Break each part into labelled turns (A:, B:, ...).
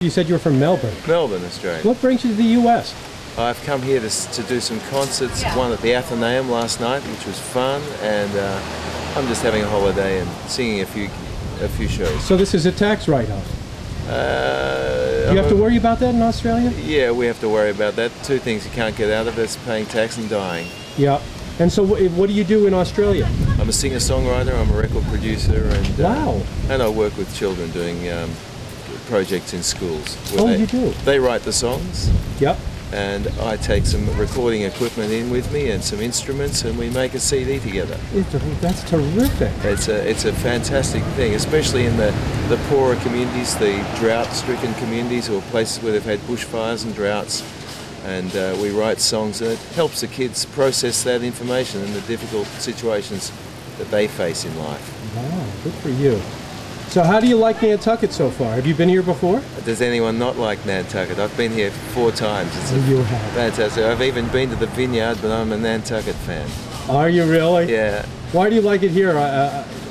A: You said you were from Melbourne.
B: Melbourne, Australia.
A: What brings you to the U.S.?
B: I've come here to do some concerts, one at the Athenaeum last night, which was fun, and I'm just having a holiday and singing a few shows.
A: So this is a tax write-off? Do you have to worry about that in Australia?
B: Yeah, we have to worry about that. Two things you can't get out of it: paying tax and dying.
A: Yeah. And so what do you do in Australia?
B: I'm a singer-songwriter, I'm a record producer, and
A: wow.
B: And I work with children doing projects in schools.
A: Oh, you do?
B: They write the songs.
A: Yep.
B: And I take some recording equipment in with me and some instruments, and we make a CD together.
A: That's terrific.
B: It's a fantastic thing, especially in the poorer communities, the drought-stricken communities, or places where they've had bushfires and droughts. And we write songs, and it helps the kids process that information and the difficult situations that they face in life.
A: Wow, good for you. So how do you like Nantucket so far? Have you been here before?
B: Does anyone not like Nantucket? I've been here 4 times. It's
A: you have.
B: Fantastic. I've even been to the Vineyard, but I'm a Nantucket fan.
A: Are you really?
B: Yeah.
A: Why do you like it here,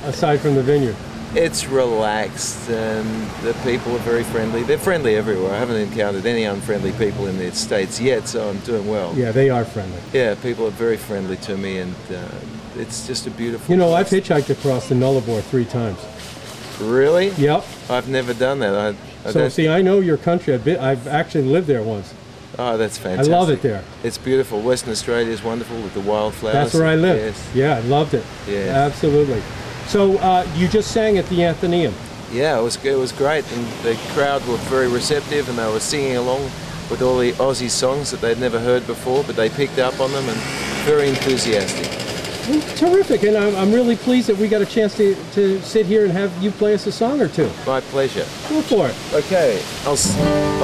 A: aside from the Vineyard?
B: It's relaxed, and the people are very friendly. They're friendly everywhere. I haven't encountered any unfriendly people in the States yet, so I'm doing well.
A: Yeah, they are friendly.
B: Yeah, people are very friendly to me, and it's just a beautiful
A: You know,
B: place.
A: I've hitchhiked across the Nullarbor 3 times.
B: Really?
A: Yep.
B: I've never done that.
A: So see, I know your country. I've actually lived there once.
B: Oh, that's fantastic.
A: I love it there.
B: It's beautiful. Western Australia is wonderful with the wildflowers.
A: That's where I live.
B: Yes.
A: Yeah, I loved it.
B: Yes.
A: Absolutely. So you just sang at the Athenaeum.
B: Yeah, it was great, and the crowd were very receptive, and they were singing along with all the Aussie songs that they'd never heard before, but they picked up on them and very enthusiastic.
A: Well, terrific, and I'm really pleased that we got a chance to sit here and have you play us a song or two.
B: My pleasure.
A: Go for it.
B: Okay, I'll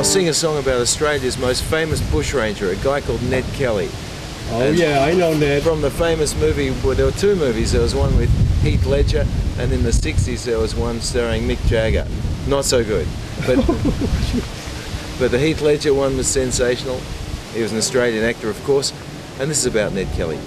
B: sing a song about Australia's most famous bushranger, a guy called Ned Kelly.
A: Oh,
B: and
A: yeah, I know Ned.
B: From the famous movie, well, there were 2 movies. There was one with Heath Ledger, and in the 60s there was one starring Mick Jagger. Not so good. But the Heath Ledger one was sensational. He was an Australian actor, of course, and this is about Ned Kelly.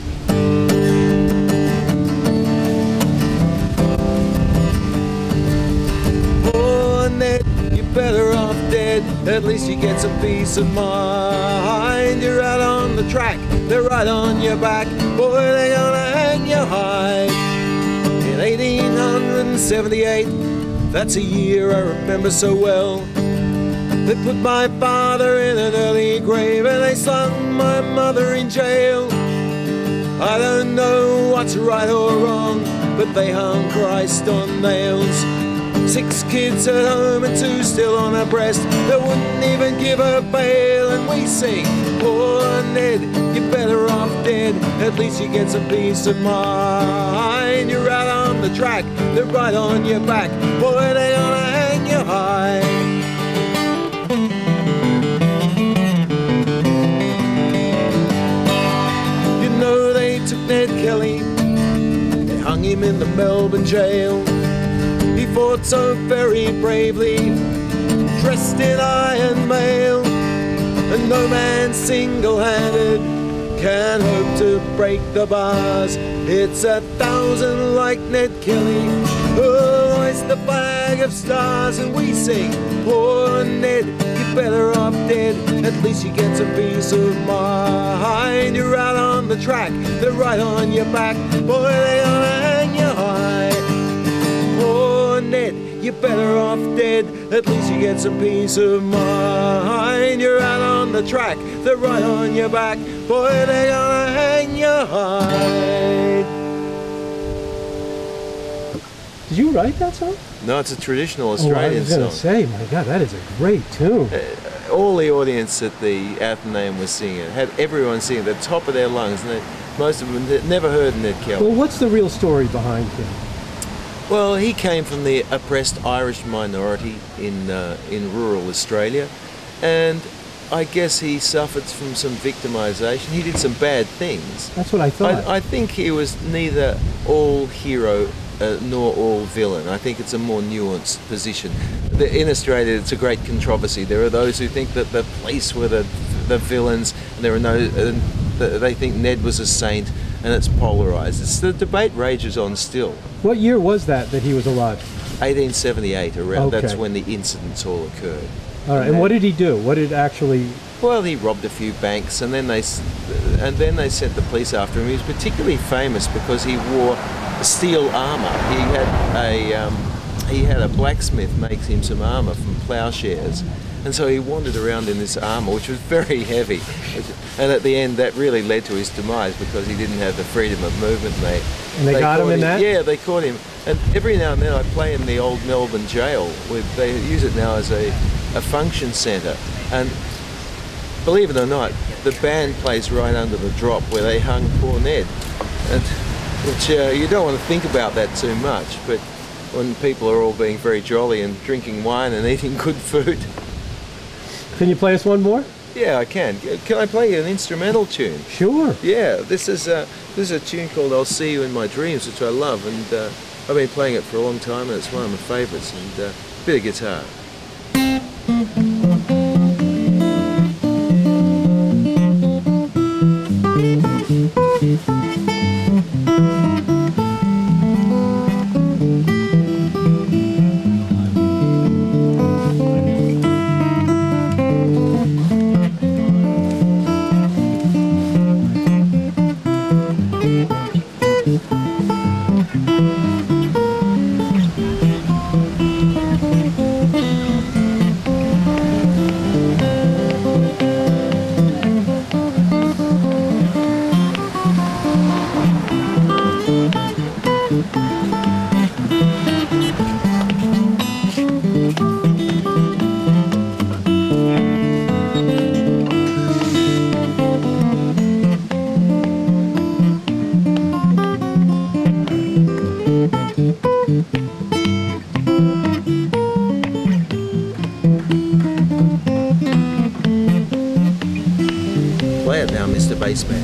B: Better off dead, at least you get some peace of mind. You're out on the track, they're right on your back, boy, they're gonna hang you high. In 1878, that's a year I remember so well, they put my father in an early grave and they slung my mother in jail. I don't know what's right or wrong, but they hung Christ on nails. 6 kids at home and 2 still on her breast that wouldn't even give her bail. And we sing, poor Ned, you're better off dead, at least you get some peace of mind. You're out on the track, they're right on your back, boy, they're gonna hang you high. You know they took Ned Kelly, they hung him in the Melbourne jail. He fought so very bravely, dressed in iron mail, and no man single-handed can hope to break the bars. It's 1,000 like Ned Kelly, who hoist the flag of stars, and we sing, poor Ned, you're better off dead, at least you get some peace of mind. You're out on the track, they're right on your back, boy, they're gonna hang you high. Ned, you're better off dead, at least you get some peace of mind. You're out on the track, they're right on your back, boy, they're gonna hang you high.
A: Did you write that song?
B: No, it's a traditional Australian song.
A: I was going to say, my God, that is a great tune.
B: All the audience at the Athenaeum was singing it, had everyone singing at the top of their lungs, and most of them had never heard Ned Kelly.
A: Well, what's the real story behind him?
B: Well, he came from the oppressed Irish minority in rural Australia, and I guess he suffered from some victimisation. He did some bad things.
A: That's what I thought.
B: I think he was neither all hero nor all villain. I think it's a more nuanced position. In Australia, it's a great controversy. There are those who think that the police were the villains, and there are they think Ned was a saint, and it's polarised. The debate rages on still.
A: What year was that he was alive?
B: 1878, around.
A: Okay.
B: That's when the incidents all occurred.
A: All right. And what did he do? What did actually?
B: Well, he robbed a few banks, and then they sent the police after him. He was particularly famous because he wore steel armour. He had a blacksmith make him some armour from ploughshares, and so he wandered around in this armour, which was very heavy. And at the end, that really led to his demise because he didn't have the freedom of movement.
A: And they got him in that?
B: Yeah, they caught him. And every now and then I play in the old Melbourne jail. They use it now as a function centre. And believe it or not, the band plays right under the drop where they hung poor Ned. And, which you don't want to think about that too much, but when people are all being very jolly and drinking wine and eating good food.
A: Can you play us one more?
B: Yeah, I can. Can I play you an instrumental tune?
A: Sure.
B: Yeah, this is a tune called "I'll See You in My Dreams," which I love, and I've been playing it for a long time, and it's one of my favourites. And a bit of guitar. Play it now, Mr. Bassman.